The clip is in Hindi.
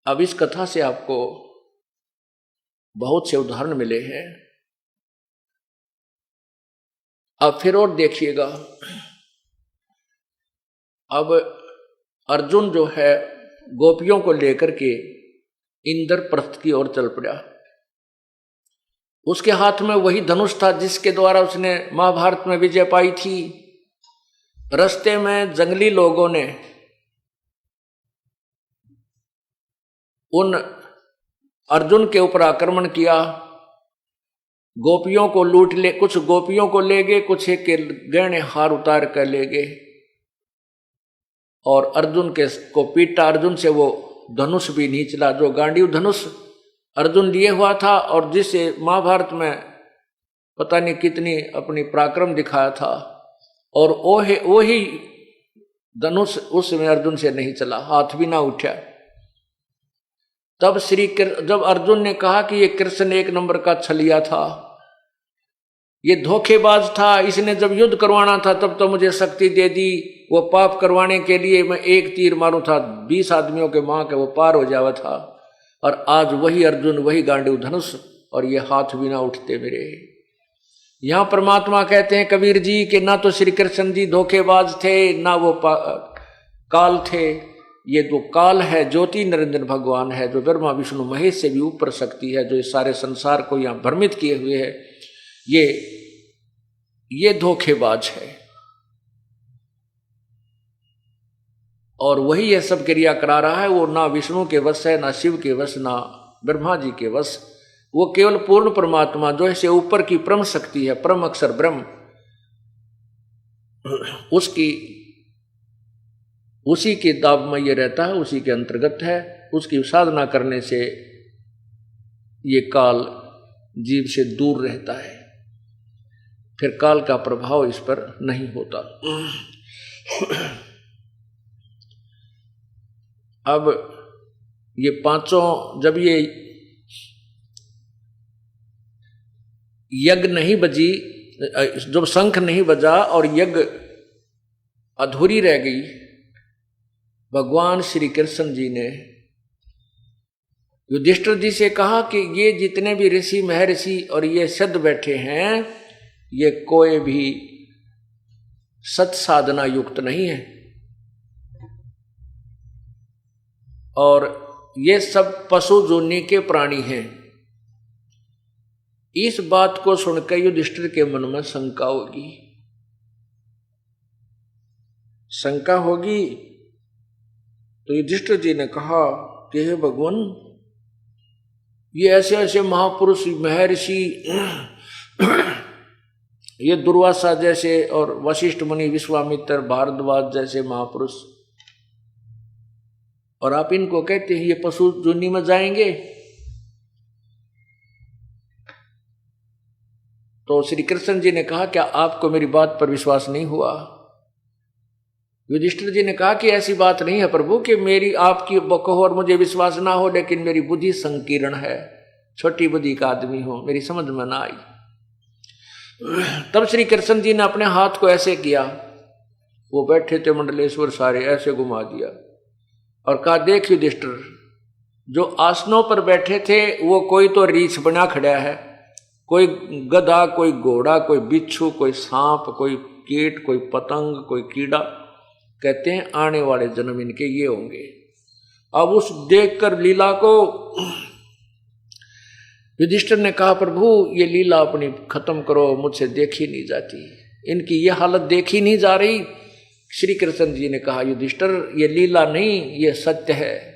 अब इस कथा से आपको बहुत से उदाहरण मिले हैं। अब फिर और देखिएगा, अब अर्जुन जो है गोपियों को लेकर के इंद्रप्रस्थ की ओर चल पड़ा। उसके हाथ में वही धनुष था जिसके द्वारा उसने महाभारत में विजय पाई थी। रास्ते में जंगली लोगों ने उन अर्जुन के ऊपर आक्रमण किया, गोपियों को लूट ले, कुछ गोपियों को ले गए, कुछ एक के गहने हार उतार कर ले गए और अर्जुन के को पीटा। अर्जुन से वो धनुष भी नहीं चला, जो गांडीव धनुष अर्जुन लिए हुआ था और जिसे महाभारत में पता नहीं कितनी अपनी पराक्रम दिखाया था, और वो ही धनुष उसमें अर्जुन से नहीं चला, हाथ भी ना उठा। तब जब अर्जुन ने कहा कि ये कृष्ण एक नंबर का छलिया था, ये धोखेबाज था, इसने जब युद्ध करवाना था तब तो मुझे शक्ति दे दी, वो पाप करवाने के लिए मैं एक तीर मारूं था 20 आदमियों के मां के वो पार हो जावा था, और आज वही अर्जुन, वही गांडीव धनुष, और ये हाथ भी ना उठते मेरे। यहां परमात्मा कहते हैं कबीर जी कि ना तो श्री कृष्ण जी धोखेबाज थे, ना वो काल थे। ये जो काल है ज्योति निरंजन भगवान है, जो ब्रह्मा विष्णु महेश से भी ऊपर शक्ति है, जो इस सारे संसार को यहां भ्रमित किए हुए है, ये धोखेबाज है। और वही यह सब क्रिया करा रहा है। वो ना विष्णु के वश है, ना शिव के वश, ना ब्रह्मा जी के वश। वो केवल पूर्ण परमात्मा जो इससे ऊपर की परम शक्ति है, परम अक्षर ब्रह्म, उसी के दाब में ये रहता है, उसी के अंतर्गत है। उसकी साधना करने से ये काल जीव से दूर रहता है, फिर काल का प्रभाव इस पर नहीं होता। अब ये पांचों, जब ये यज्ञ नहीं बजी, जब शंख नहीं बजा और यज्ञ अधूरी रह गई, भगवान श्री कृष्ण जी ने युधिष्ठिर जी से कहा कि ये जितने भी ऋषि महर्षि और ये सिद्ध बैठे हैं, ये कोई भी सत साधना युक्त नहीं है, और ये सब पशु जोनि के प्राणी हैं। इस बात को सुनकर युधिष्ठिर के मन में शंका होगी। तो युधिष्ठिर जी ने कहा कि हे भगवान, ये ऐसे ऐसे महापुरुष महर्षि, ये दुर्वासा जैसे और वशिष्ठ मुनि, विश्वामित्र, भारद्वाज जैसे महापुरुष, और आप इनको कहते हैं ये पशु जोनि में जाएंगे। तो श्री कृष्ण जी ने कहा क्या आपको मेरी बात पर विश्वास नहीं हुआ? युधिष्ठिर जी ने कहा कि ऐसी बात नहीं है प्रभु कि मेरी आपकी कहो और मुझे विश्वास ना हो, लेकिन मेरी बुद्धि संकीर्ण है, छोटी बुद्धि का आदमी हो, मेरी समझ में ना आई। तब श्री कृष्ण जी ने अपने हाथ को ऐसे किया, वो बैठे थे मंडलेश्वर सारे, ऐसे घुमा दिया और कहा देख युधिष्ठिर, जो आसनों पर बैठे थे वो कोई तो रीछ बना खड़ा है, कोई गधा, कोई घोड़ा, कोई बिच्छू, कोई सांप, कोई कीट, कोई पतंग, कोई कीड़ा। कहते हैं आने वाले जन्म इनके ये होंगे। अब उस देखकर लीला को युधिष्ठिर ने कहा प्रभु ये लीला अपनी खत्म करो, मुझसे देखी नहीं जाती, इनकी ये हालत देखी नहीं जा रही। श्री कृष्ण जी ने कहा युधिष्ठिर ये लीला नहीं, ये सत्य है।